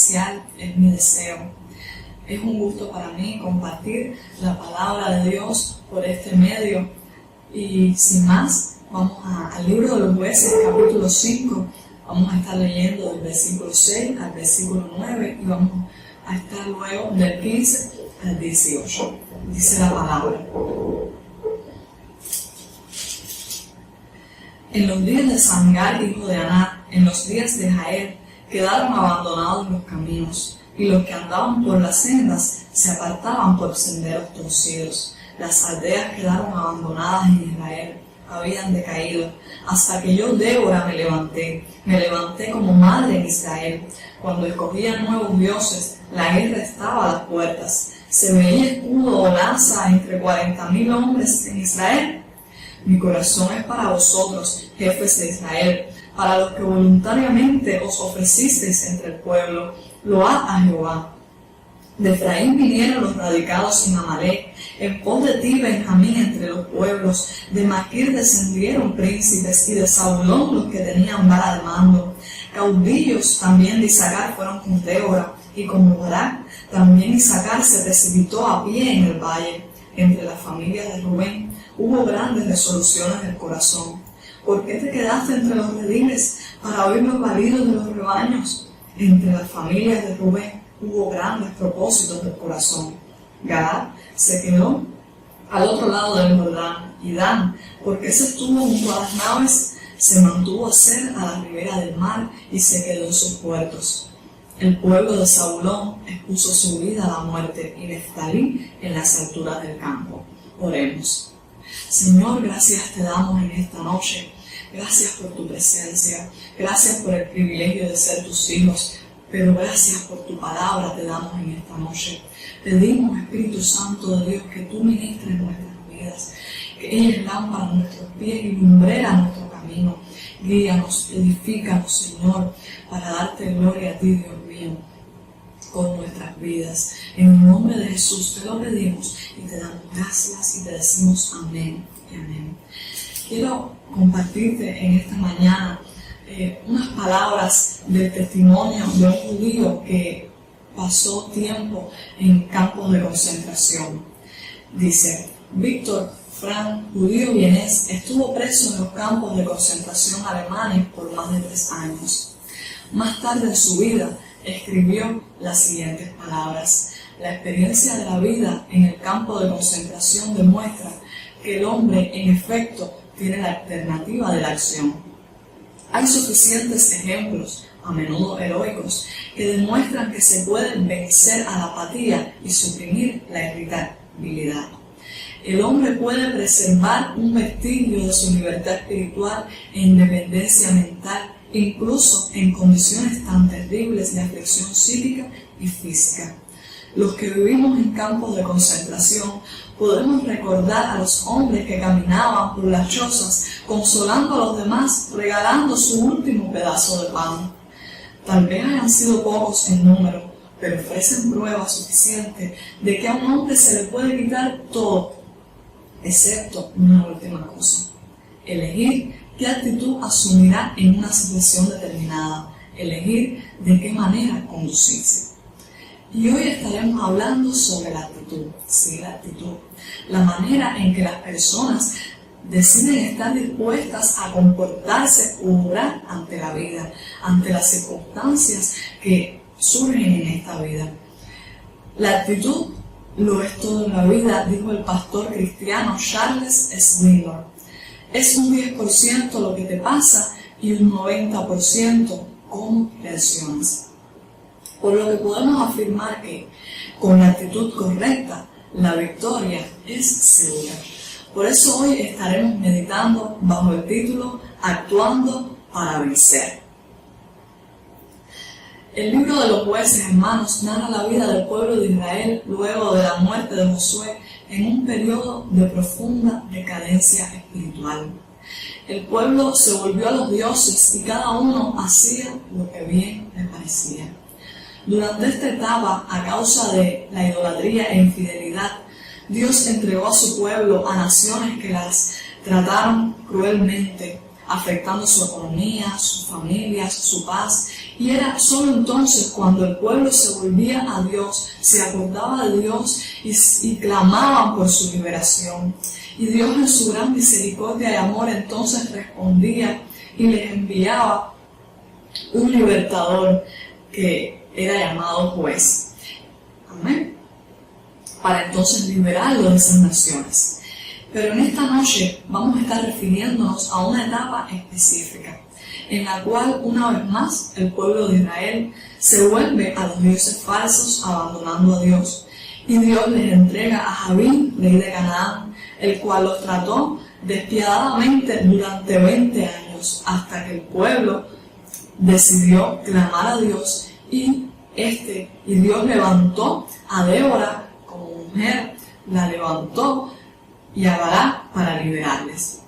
especial es mi deseo. Es un gusto para mí compartir la palabra de Dios por este medio. Y sin más, vamos al libro de los Jueces, capítulo 5. Vamos a estar leyendo del versículo 6 al versículo 9 y vamos a estar luego del 15 al 18. Dice la palabra: En los días de Samgar, hijo de Aná, en los días de Jael, quedaron abandonados los caminos, y los que andaban por las sendas se apartaban por senderos torcidos. Las aldeas quedaron abandonadas en Israel, habían decaído, hasta que yo, Débora, me levanté como madre en Israel. Cuando escogían nuevos dioses, la guerra estaba a las puertas. Se veía escudo o lanza entre 40,000 hombres en Israel. Mi corazón es para vosotros, jefes de Israel, para los que voluntariamente os ofrecisteis entre el pueblo. Load a Jehová. De Efraín vinieron los radicados en Amalek, en pos de ti, Benjamín, entre los pueblos. De Maquir descendieron príncipes, y de Zabulón los que tenían vara de mando. Caudillos también de Isaacar fueron con Débora, y como Barak, también Isaacar se precipitó a pie en el valle. Entre las familias de Rubén hubo grandes resoluciones del corazón. ¿Por qué te quedaste entre los rediles para oír los balidos de los rebaños? Entre las familias de Rubén hubo grandes propósitos del corazón. Gad se quedó al otro lado del Jordán, y Dan, porque se estuvo junto a las naves, se mantuvo cerca a la ribera del mar y se quedó en sus puertos. El pueblo de Zabulón expuso su vida a la muerte, y Neftalí en las alturas del campo. Oremos. Señor, gracias te damos en esta noche. Gracias por tu presencia, gracias por el privilegio de ser tus hijos, pero gracias por tu palabra te damos en esta noche. Pedimos, Espíritu Santo de Dios, que tú ministres nuestras vidas, que ella es lámpara a nuestros pies y lumbrera a nuestro camino. Guíanos, edifícanos, Señor, para darte gloria a ti, Dios mío, con nuestras vidas. En el nombre de Jesús te lo pedimos y te damos gracias y te decimos amén y amén. Quiero compartirte en esta mañana unas palabras de testimonio de un judío que pasó tiempo en campos de concentración. Dice: Víctor Frank, judío vienés, estuvo preso en los campos de concentración alemanes por más de 3 años. Más tarde en su vida escribió las siguientes palabras: La experiencia de la vida en el campo de concentración demuestra que el hombre, en efecto, tiene la alternativa de la acción. Hay suficientes ejemplos, a menudo heroicos, que demuestran que se puede vencer a la apatía y suprimir la irritabilidad. El hombre puede preservar un vestigio de su libertad espiritual e independencia mental, incluso en condiciones tan terribles de aflicción psíquica y física. Los que vivimos en campos de concentración podemos recordar a los hombres que caminaban por las chozas, consolando a los demás, regalando su último pedazo de pan. Tal vez hayan sido pocos en número, pero ofrecen prueba suficiente de que a un hombre se le puede quitar todo, excepto una última cosa: elegir qué actitud asumirá en una situación determinada, elegir de qué manera conducirse. Y hoy estaremos hablando sobre la actitud, sí, la actitud, la manera en que las personas deciden estar dispuestas a comportarse u obrar ante la vida, ante las circunstancias que surgen en esta vida. La actitud lo es todo en la vida, dijo el pastor cristiano Charles Swindoll. Es un 10% lo que te pasa y un 90% cómo reaccionas. Por lo que podemos afirmar que, con la actitud correcta, la victoria es segura. Por eso hoy estaremos meditando bajo el título Actuando para vencer. El libro de los Jueces, hermanos, narra la vida del pueblo de Israel luego de la muerte de Josué en un periodo de profunda decadencia espiritual. El pueblo se volvió a los dioses y cada uno hacía lo que bien le parecía. Durante esta etapa, a causa de la idolatría e infidelidad, Dios entregó a su pueblo a naciones que las trataron cruelmente, afectando su economía, sus familias, su paz. Y era solo entonces cuando el pueblo se volvía a Dios, se acordaba de Dios y clamaban por su liberación. Y Dios en su gran misericordia y amor entonces respondía y les enviaba un libertador que era llamado juez. Amén. Para entonces liberarlo de esas naciones. Pero en esta noche vamos a estar refiriéndonos a una etapa específica, en la cual una vez más el pueblo de Israel se vuelve a los dioses falsos, abandonando a Dios. Y Dios les entrega a Jabín, rey de Canaán, el cual los trató despiadadamente durante 20 años, hasta que el pueblo decidió clamar a Dios y Dios levantó a Débora como mujer, la levantó y a Barak para liberarles.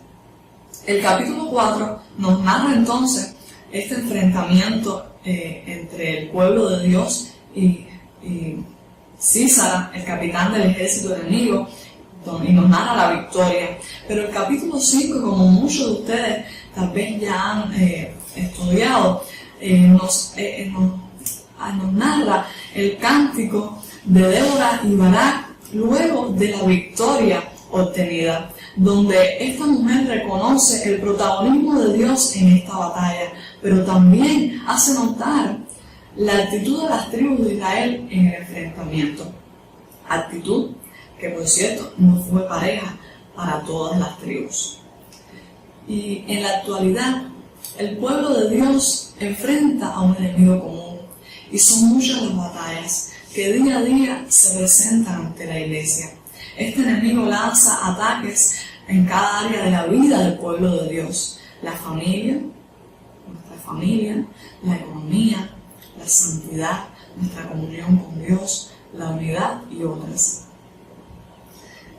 El capítulo 4 nos narra entonces este enfrentamiento entre el pueblo de Dios y Sísara, el capitán del ejército enemigo, y nos narra la victoria. Pero el capítulo 5, como muchos de ustedes tal vez ya han estudiado, nos narra el cántico de Débora y Barak luego de la victoria obtenida, donde esta mujer reconoce el protagonismo de Dios en esta batalla, pero también hace notar la actitud de las tribus de Israel en el enfrentamiento. Actitud que, por cierto, no fue pareja para todas las tribus. Y en la actualidad, el pueblo de Dios enfrenta a un enemigo común, y son muchas las batallas que día a día se presentan ante la iglesia. Este enemigo lanza ataques en cada área de la vida del pueblo de Dios: la familia, nuestra familia, la economía, la santidad, nuestra comunión con Dios, la unidad y otras.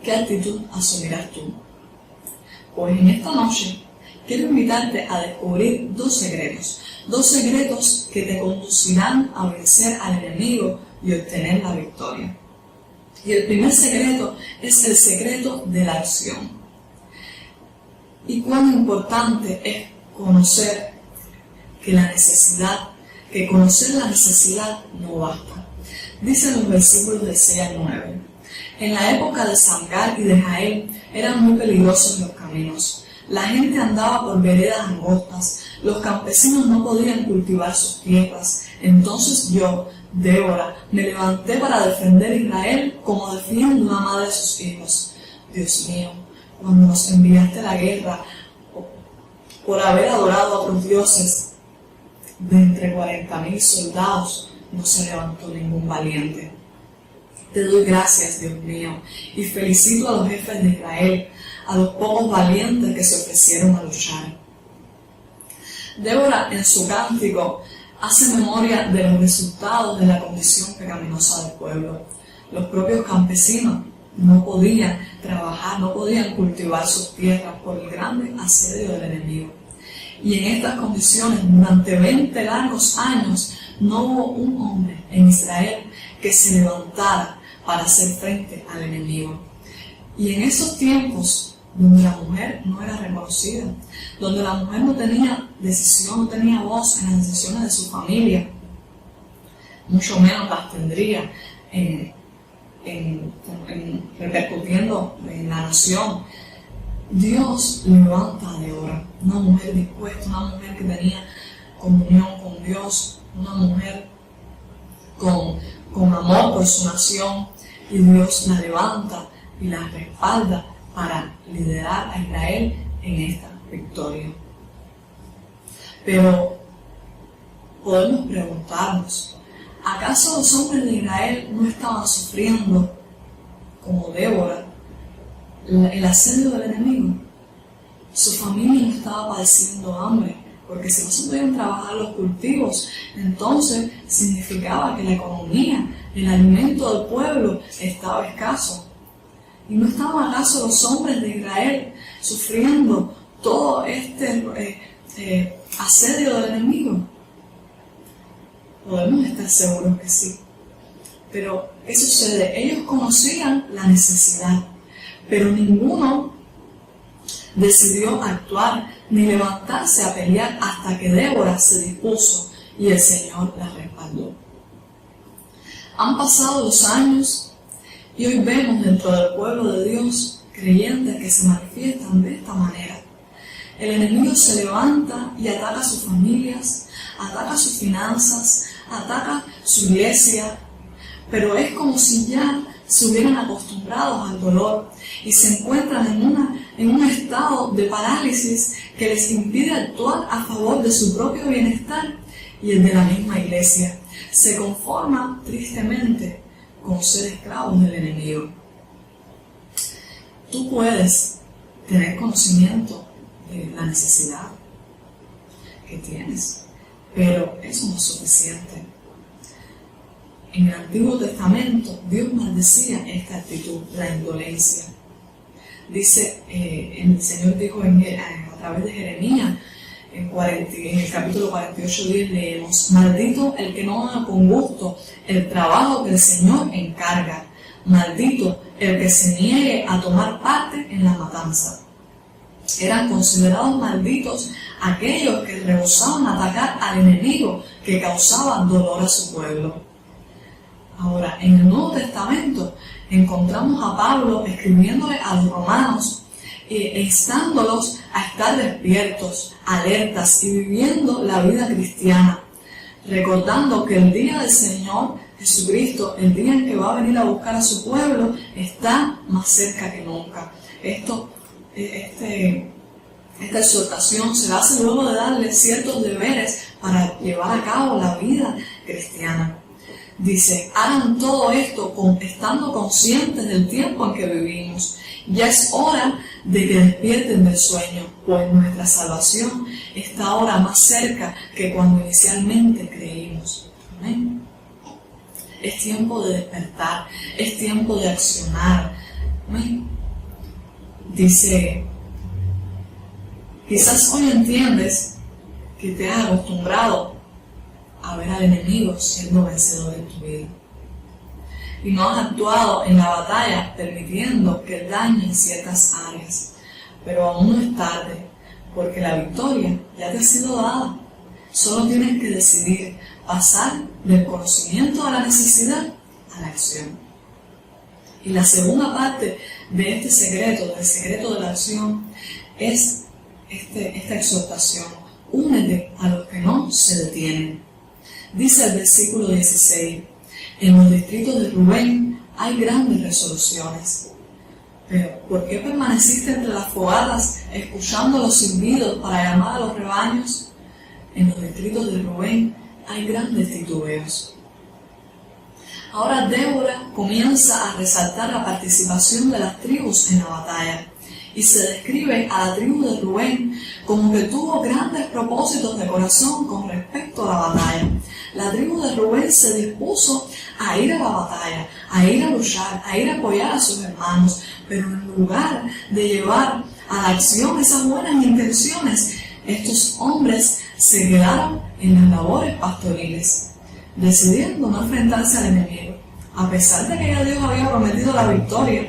¿Qué actitud asumirás tú? Pues en esta noche quiero invitarte a descubrir dos secretos que te conducirán a vencer al enemigo y obtener la victoria. Y el primer secreto es el secreto de la acción. Y cuán importante es conocer que conocer la necesidad no basta. Dicen los versículos de 6 al 9. En la época de Samgar y de Jael eran muy peligrosos los caminos. La gente andaba por veredas angostas, los campesinos no podían cultivar sus tierras. Entonces yo, Débora, me levanté para defender a Israel como defiende una madre a sus hijos. Dios mío, cuando nos enviaste a la guerra por haber adorado a otros dioses, de entre 40,000 soldados no se levantó ningún valiente. Te doy gracias, Dios mío, y felicito a los jefes de Israel, a los pocos valientes que se ofrecieron a luchar. Débora, en su cántico, hace memoria de los resultados de la condición pecaminosa del pueblo. Los propios campesinos no podían trabajar, no podían cultivar sus tierras por el grande asedio del enemigo. Y en estas condiciones, durante 20 largos años, no hubo un hombre en Israel que se levantara para hacer frente al enemigo. Y en esos tiempos, donde la mujer no era reconocida, donde la mujer no tenía decisión, no tenía voz en las decisiones de su familia, mucho menos las tendría repercutiendo en la nación, Dios levanta a Débora, una mujer dispuesta, una mujer que tenía comunión con Dios, una mujer con amor por su nación, y Dios la levanta y la respalda para liderar a Israel en esta victoria. Pero podemos preguntarnos, ¿acaso los hombres de Israel no estaban sufriendo, como Débora, el asedio del enemigo? Su familia no estaba padeciendo hambre, porque si no se podían trabajar los cultivos, entonces significaba que la economía, el alimento del pueblo estaba escaso. ¿Y no estaban acaso los hombres de Israel sufriendo todo este asedio del enemigo? Podemos estar seguros que sí. Pero, ¿qué sucede? Ellos conocían la necesidad, pero ninguno decidió actuar ni levantarse a pelear hasta que Débora se dispuso y el Señor la respaldó. Han pasado los años y hoy vemos dentro del pueblo de Dios creyentes que se manifiestan de esta manera. El enemigo se levanta y ataca a sus familias, ataca sus finanzas, ataca su iglesia, pero es como si ya se hubieran acostumbrado al dolor y se encuentran en un estado de parálisis que les impide actuar a favor de su propio bienestar y el de la misma iglesia. Se conforman tristemente con ser esclavos del enemigo. Tú puedes tener conocimiento de la necesidad que tienes, pero eso no es suficiente. En el Antiguo Testamento, Dios maldecía esta actitud, la indolencia. Dice, el Señor dijo a través de Jeremías, en el capítulo 48:10 leemos: maldito el que no haga con gusto el trabajo que el Señor encarga, maldito el que se niegue a tomar parte en la matanza. Eran considerados malditos aquellos que rehusaban atacar al enemigo que causaba dolor a su pueblo. Ahora, en el Nuevo Testamento encontramos a Pablo escribiéndole a los romanos, instándolos a estar despiertos, alertas y viviendo la vida cristiana, recordando que el día del Señor Jesucristo, el día en que va a venir a buscar a su pueblo, está más cerca que nunca. Esta exhortación se hace luego de darle ciertos deberes para llevar a cabo la vida cristiana. Dice: hagan todo esto estando conscientes del tiempo en que vivimos. Ya es hora de que despierten del sueño, pues nuestra salvación está ahora más cerca que cuando inicialmente creímos. Amén. Es tiempo de despertar, es tiempo de accionar. Amén. Dice: quizás hoy entiendes que te has acostumbrado a ver al enemigo siendo vencedor en tu vida y no has actuado en la batalla permitiendo que dañe ciertas áreas, pero aún no es tarde, porque la victoria ya te ha sido dada. Solo tienes que decidir pasar del conocimiento de la necesidad a la acción. Y la segunda parte de este secreto, del secreto de la acción, es esta exhortación: únete a los que no se detienen. Dice el versículo 16: en los distritos de Rubén hay grandes resoluciones. Pero ¿por qué permaneciste entre las fogatas escuchando los silbidos para llamar a los rebaños? En los distritos de Rubén hay grandes titubeos. Ahora Débora comienza a resaltar la participación de las tribus en la batalla y se describe a la tribu de Rubén como que tuvo grandes propósitos de corazón con respecto a la batalla. La tribu de Rubén se dispuso a ir a la batalla, a ir a luchar, a ir a apoyar a sus hermanos, pero en lugar de llevar a la acción esas buenas intenciones, estos hombres se quedaron en las labores pastoriles, decidiendo no enfrentarse al enemigo, a pesar de que ya Dios había prometido la victoria,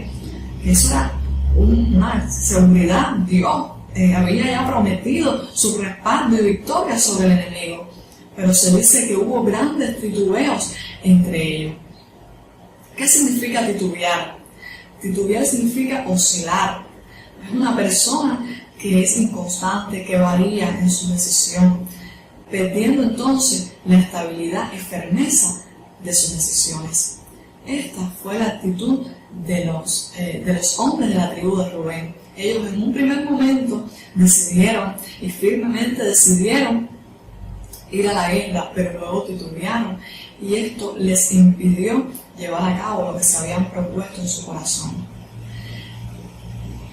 que eso era una seguridad. Dios había ya prometido su respaldo y victoria sobre el enemigo, pero se dice que hubo grandes titubeos entre ellos. ¿Qué significa titubear? Titubear significa oscilar. Es una persona que es inconstante, que varía en su decisión, perdiendo entonces la estabilidad y firmeza de sus decisiones. Esta fue la actitud de los hombres de la tribu de Rubén. Ellos en un primer momento decidieron y firmemente decidieron ir a la guerra, pero luego titubearon y esto les impidió llevar a cabo lo que se habían propuesto en su corazón.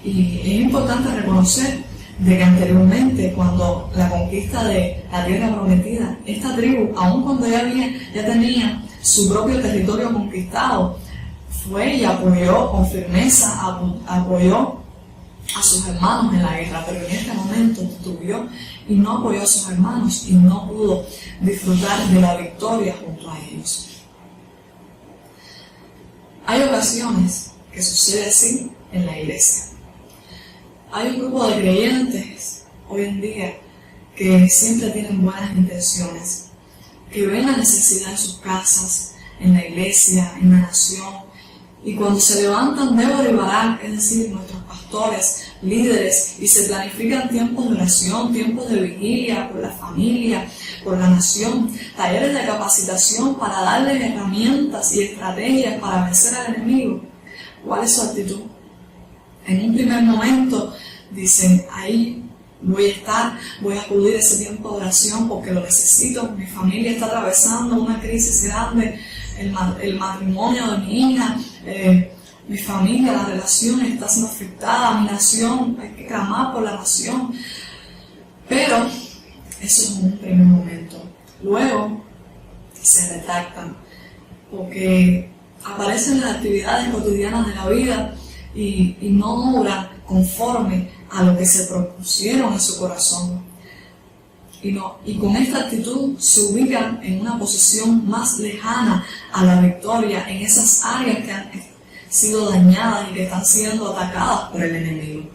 Y es importante reconocer de que anteriormente, cuando la conquista de la tierra prometida, esta tribu, aun cuando ya tenía su propio territorio conquistado, fue y apoyó con firmeza, apoyó a sus hermanos en la guerra, pero en este momento titubeó y no apoyó a sus hermanos y no pudo disfrutar de la victoria junto a ellos. Hay ocasiones que sucede así en la iglesia. Hay un grupo de creyentes hoy en día que siempre tienen buenas intenciones, que ven la necesidad en sus casas, en la iglesia, en la nación, y cuando se levantan Débora y Barak, es decir, nuestros pastores, líderes, y se planifican tiempos de oración, tiempos de vigilia por la familia, por la nación, talleres de capacitación para darles herramientas y estrategias para vencer al enemigo, ¿cuál es su actitud? En un primer momento dicen, ahí voy a estar, voy a acudir a ese tiempo de oración porque lo necesito, mi familia está atravesando una crisis grande, el matrimonio de mi hija, mi familia, la relación está siendo afectada, mi nación, hay que clamar por la nación. Pero eso es un primer momento. Luego se retractan porque aparecen las actividades cotidianas de la vida y no obran conforme a lo que se propusieron en su corazón. Y con esta actitud se ubican en una posición más lejana a la victoria en esas áreas que han sido dañadas y que están siendo atacadas por el enemigo.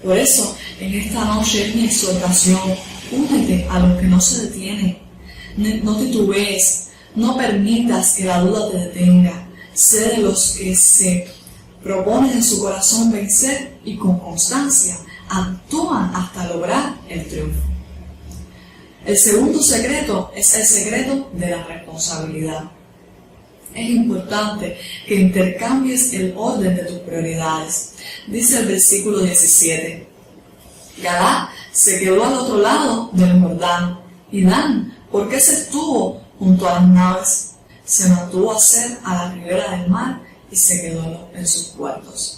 Por eso, en esta noche es mi exhortación: únete a los que no se detienen, no titubees, no permitas que la duda te detenga, sé de los que se proponen en su corazón vencer y con constancia actúan hasta lograr el triunfo. El segundo secreto es el secreto de la responsabilidad. Es importante que intercambies el orden de tus prioridades. Dice el versículo 17: Gadá se quedó al otro lado del Jordán, y Dan, ¿por qué se estuvo junto a las naves? Se mantuvo a ser a la ribera del mar y se quedó en sus puertos.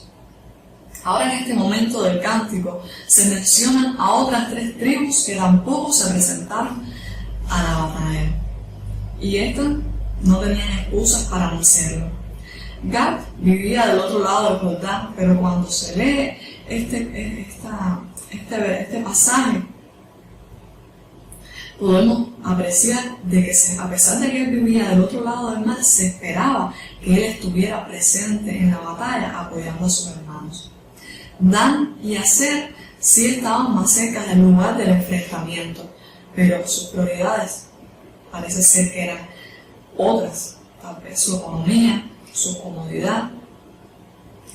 Ahora en este momento del cántico se mencionan a otras 3 tribus que tampoco se presentaron a la batalla. Y estas no tenían excusas para no hacerlo. Gad vivía del otro lado del Jordán, pero cuando se lee este pasaje, podemos apreciar de que a pesar de que él vivía del otro lado del mar, se esperaba que él estuviera presente en la batalla apoyando a sus hermanos. Dan y Aser sí estaban más cerca del lugar del enfrentamiento, pero sus prioridades parece ser que eran otras. Tal vez su economía, su comodidad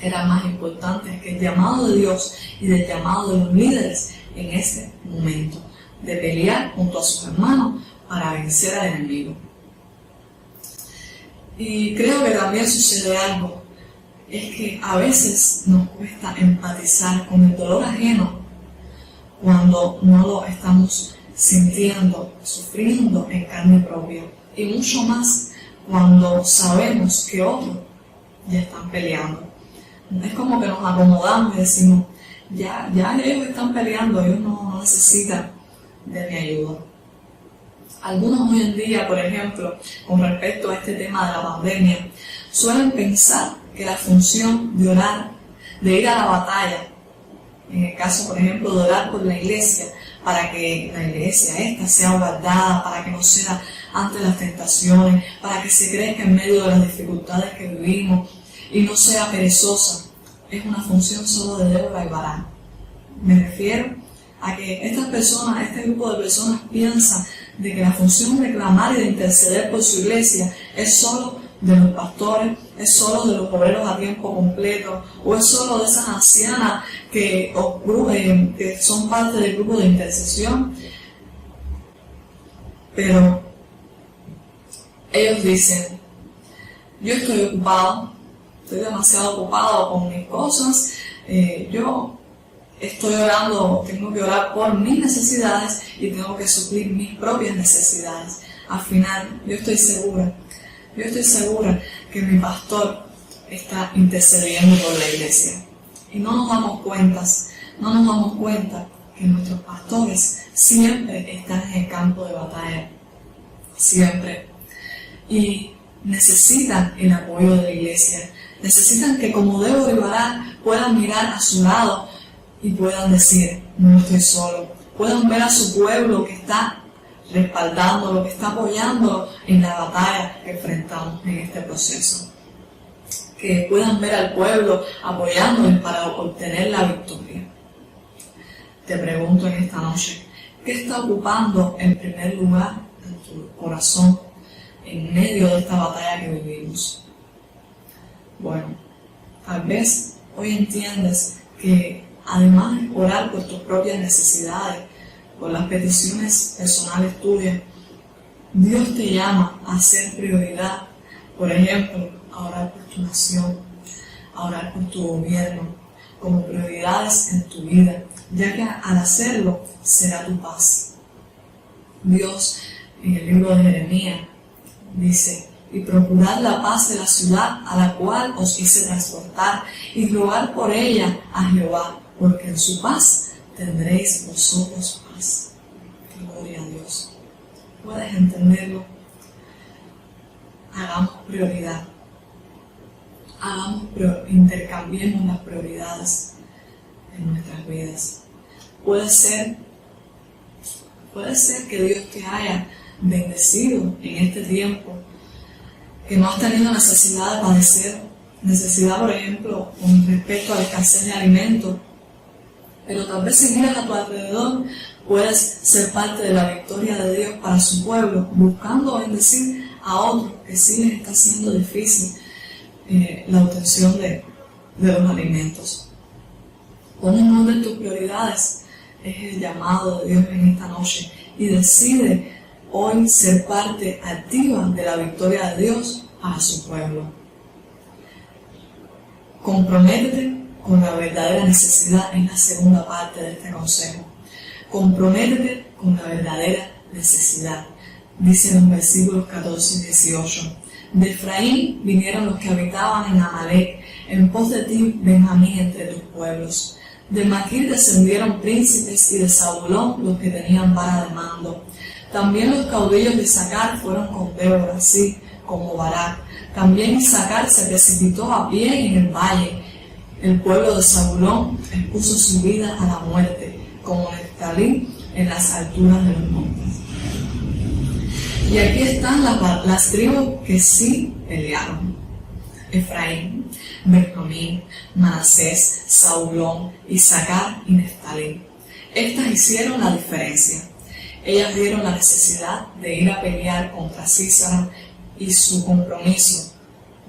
eran más importantes que el llamado de Dios y del llamado de los líderes en ese momento, de pelear junto a sus hermanos para vencer al enemigo. Y creo que también sucede algo, es que a veces nos cuesta empatizar con el dolor ajeno cuando no lo estamos sintiendo, sufriendo en carne propia, y mucho más cuando sabemos que otros ya están peleando. Es como que nos acomodamos y decimos, ya ellos están peleando, ellos no necesitan de mi ayuda. Algunos hoy en día, por ejemplo, con respecto a este tema de la pandemia, suelen pensar que la función de orar, de ir a la batalla, en el caso, por ejemplo, de orar por la iglesia, para que la iglesia esta sea guardada, para que no sea ante las tentaciones, para que se crezca en medio de las dificultades que vivimos y no sea perezosa, es una función solo de Débora y Barak. Me refiero a que estas personas, este grupo de personas piensan de que la función de clamar y de interceder por su iglesia es solo de los pastores, es solo de los obreros a tiempo completo, o es solo de esas ancianas que son parte del grupo de intercesión. Pero ellos dicen, yo estoy ocupado, estoy demasiado ocupado con mis cosas, yo estoy orando, tengo que orar por mis necesidades y tengo que suplir mis propias necesidades. Al final, yo estoy segura que mi pastor está intercediendo por la iglesia. Y no nos damos cuenta que nuestros pastores siempre están en el campo de batalla, siempre. Y necesitan el apoyo de la iglesia, necesitan que como Débora y Barak puedan mirar a su lado y puedan decir, no estoy solo, puedan ver a su pueblo que está respaldándolo, que está apoyándolo en la batalla que enfrentamos en este proceso. Que puedan ver al pueblo apoyándolo para obtener la victoria. Te pregunto en esta noche, ¿qué está ocupando el primer lugar en tu corazón en medio de esta batalla que vivimos? Bueno, tal vez hoy entiendes que además de orar por tus propias necesidades, por las peticiones personales tuyas, Dios te llama a hacer prioridad, por ejemplo, a orar por tu nación, a orar por tu gobierno, como prioridades en tu vida, ya que al hacerlo será tu paz. Dios, en el libro de Jeremías, dice: y procurad la paz de la ciudad a la cual os hice transportar, y rogar por ella a Jehová, porque en su paz tendréis vosotros paz. Gloria a Dios. ¿Puedes entenderlo? Hagamos prioridad. Intercambiemos las prioridades en nuestras vidas. Puede ser que Dios te haya bendecido en este tiempo, que no has tenido necesidad de padecer, necesidad, por ejemplo, con respecto a la escasez de alimentos, pero tal vez si miras a tu alrededor, puedes ser parte de la victoria de Dios para su pueblo, buscando bendecir a otros que sí les está siendo difícil la obtención de los alimentos. Pon en orden tus prioridades, es el llamado de Dios en esta noche, y decide hoy ser parte activa de la victoria de Dios para su pueblo. Comprométete con la verdadera necesidad, es la segunda parte de este consejo. Comprométete con la verdadera necesidad. Dice en los versículos 14 y 18: de Efraín vinieron los que habitaban en Amalec, en pos de ti, Benjamín, entre tus pueblos. De Maquir descendieron príncipes, y de Zabulón los que tenían vara de mando. También los caudillos de Isaacar fueron con Débora, así como Barak. También Isaacar se precipitó a pie en el valle. El pueblo de Zabulón expuso su vida a la muerte, como Neftalí en las alturas de los montes. Y aquí están las tribus que sí pelearon: Efraín, Benjamín, Manasés, Zabulón, Isaacar y Neftalí. Estas hicieron la diferencia. Ellas vieron la necesidad de ir a pelear contra Sísara, y su compromiso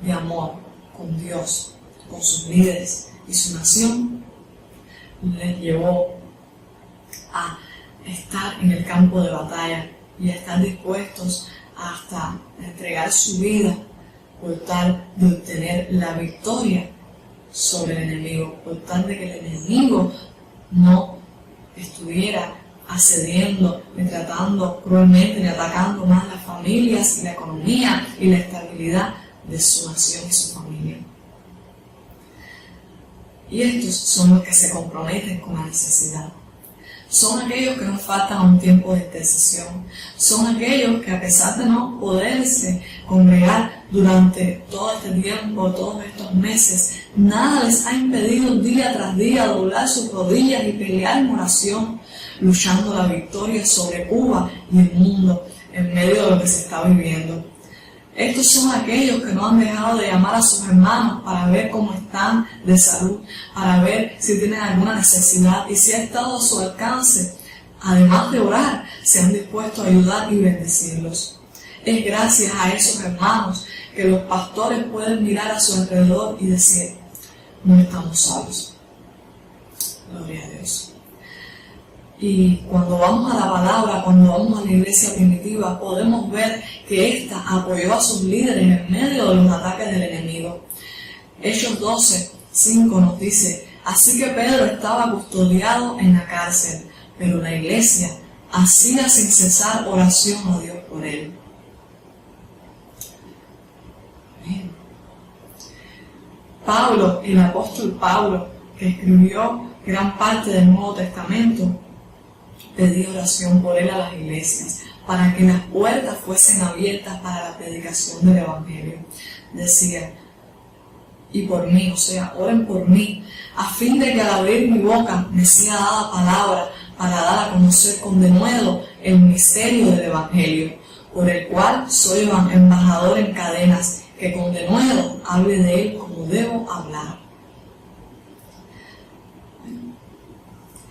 de amor con Dios, con sus líderes y su nación, les llevó a estar en el campo de batalla y a estar dispuestos hasta entregar su vida por tal de obtener la victoria sobre el enemigo, por tal de que el enemigo no estuviera asediando, ni tratando cruelmente, ni atacando más las familias y la economía y la estabilidad de su nación y su familia. Y estos son los que se comprometen con la necesidad. Son aquellos que no faltan a un tiempo de intercesión. Son aquellos que, a pesar de no poderse congregar durante todo este tiempo, todos estos meses, nada les ha impedido día tras día doblar sus rodillas y pelear en oración, luchando la victoria sobre Cuba y el mundo en medio de lo que se está viviendo. Estos son aquellos que no han dejado de llamar a sus hermanos para ver cómo están de salud, para ver si tienen alguna necesidad, y si ha estado a su alcance, además de orar, se han dispuesto a ayudar y bendecirlos. Es gracias a esos hermanos que los pastores pueden mirar a su alrededor y decir: no estamos solos. Gloria a Dios. Y cuando vamos a la palabra, cuando vamos a la iglesia primitiva, podemos ver que ésta apoyó a sus líderes en medio de los ataques del enemigo. Hechos 12:5 nos dice: así que Pedro estaba custodiado en la cárcel, pero la iglesia hacía sin cesar oración a Dios por él. Amén. Pablo, el apóstol Pablo, que escribió gran parte del Nuevo Testamento, pedía oración por él a las iglesias, para que las puertas fuesen abiertas para la predicación del Evangelio. Decía: y por mí, o sea, oren por mí, a fin de que al abrir mi boca me sea dada palabra para dar a conocer con denuedo el misterio del Evangelio, por el cual soy embajador en cadenas, que con denuedo hable de él como debo hablar.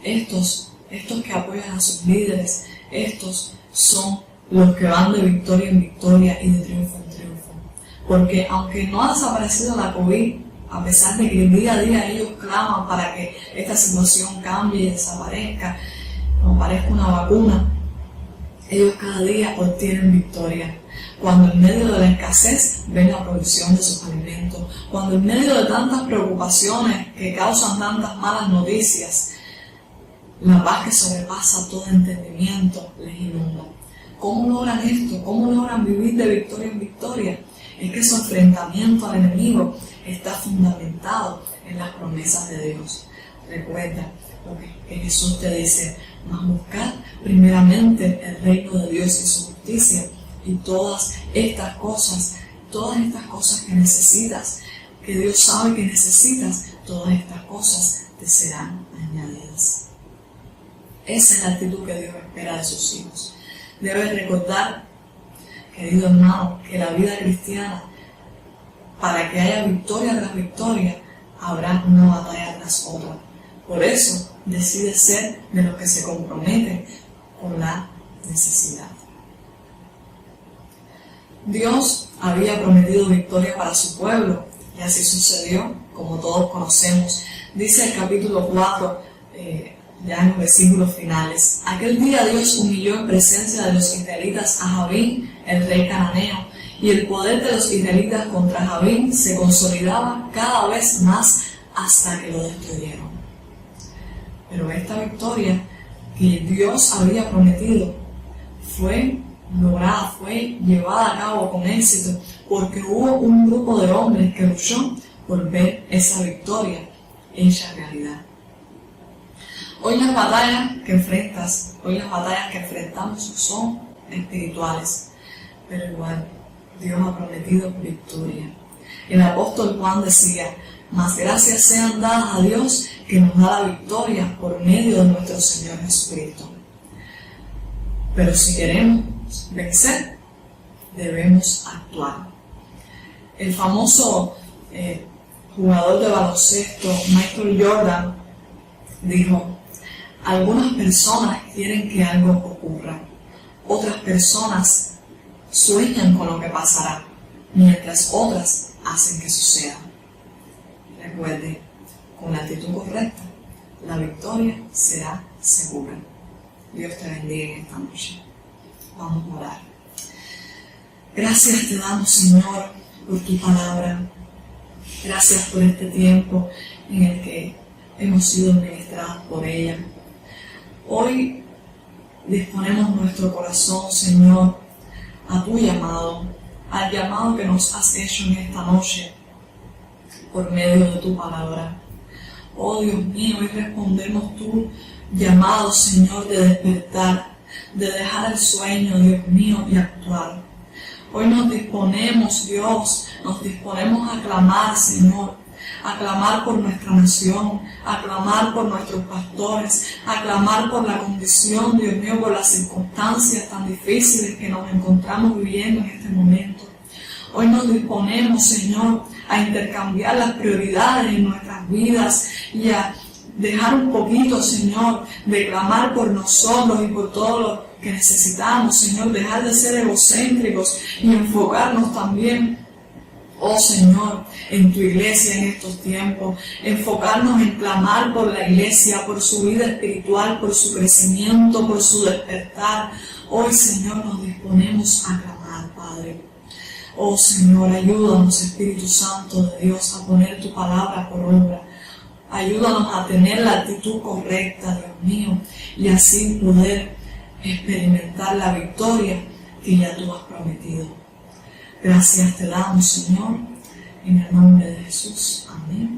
Estos estos que apoyan a sus líderes, estos son los que van de victoria en victoria y de triunfo en triunfo. Porque aunque no ha desaparecido la COVID, a pesar de que día a día ellos claman para que esta situación cambie y desaparezca, o aparezca una vacuna, ellos cada día obtienen victoria. Cuando en medio de la escasez ven la provisión de sus alimentos, cuando en medio de tantas preocupaciones que causan tantas malas noticias, la paz que sobrepasa todo entendimiento les inunda. ¿Cómo logran esto? ¿Cómo logran vivir de victoria en victoria? Es que su enfrentamiento al enemigo está fundamentado en las promesas de Dios. Recuerda lo que Jesús te dice: mas buscad primeramente el reino de Dios y su justicia, y todas estas cosas que necesitas, que Dios sabe que necesitas, todas estas cosas te serán añadidas. Esa es la actitud que Dios espera de sus hijos. Debes recordar, querido hermano, que la vida cristiana, para que haya victoria tras victoria, habrá una batalla tras otra. Por eso, decide ser de los que se comprometen con la necesidad. Dios había prometido victoria para su pueblo, y así sucedió, como todos conocemos. Dice el capítulo 4, ya en los versículos finales: aquel día Dios humilló en presencia de los israelitas a Jabín, el rey cananeo, y el poder de los israelitas contra Jabín se consolidaba cada vez más hasta que lo destruyeron. Pero esta victoria que Dios había prometido fue lograda, fue llevada a cabo con éxito, porque hubo un grupo de hombres que luchó por ver esa victoria hecha realidad. Hoy las batallas que enfrentamos son espirituales, pero igual Dios ha prometido victoria. El apóstol Juan decía: mas gracias sean dadas a Dios que nos da la victoria por medio de nuestro Señor Jesucristo. Pero si queremos vencer, debemos actuar. El famoso jugador de baloncesto Michael Jordan dijo: algunas personas quieren que algo ocurra, otras personas sueñan con lo que pasará, mientras otras hacen que suceda. Recuerde, con la actitud correcta, la victoria será segura. Dios te bendiga en esta noche. Vamos a orar. Gracias te damos, Señor, por tu palabra. Gracias por este tiempo en el que hemos sido ministrados por ella. Hoy disponemos nuestro corazón, Señor, a tu llamado, al llamado que nos has hecho en esta noche por medio de tu palabra. Oh Dios mío, hoy respondemos tu llamado, Señor, de despertar, de dejar el sueño, Dios mío, y actuar. Hoy nos disponemos, Dios, a clamar, Señor, a clamar por nuestra nación, a clamar por nuestros pastores, a clamar por la condición, Dios mío, por las circunstancias tan difíciles que nos encontramos viviendo en este momento. Hoy nos disponemos, Señor, a intercambiar las prioridades en nuestras vidas y a dejar un poquito, Señor, de clamar por nosotros y por todo lo que necesitamos, Señor, dejar de ser egocéntricos y enfocarnos también, oh Señor, en tu iglesia en estos tiempos, enfocarnos en clamar por la iglesia, por su vida espiritual, por su crecimiento, por su despertar. Hoy, Señor, nos disponemos a clamar, Padre. Oh Señor, ayúdanos, Espíritu Santo de Dios, a poner tu palabra por obra. Ayúdanos a tener la actitud correcta, Dios mío, y así poder experimentar la victoria que ya tú has prometido. Gracias te damos, Señor, en el nombre de Jesús. Amén.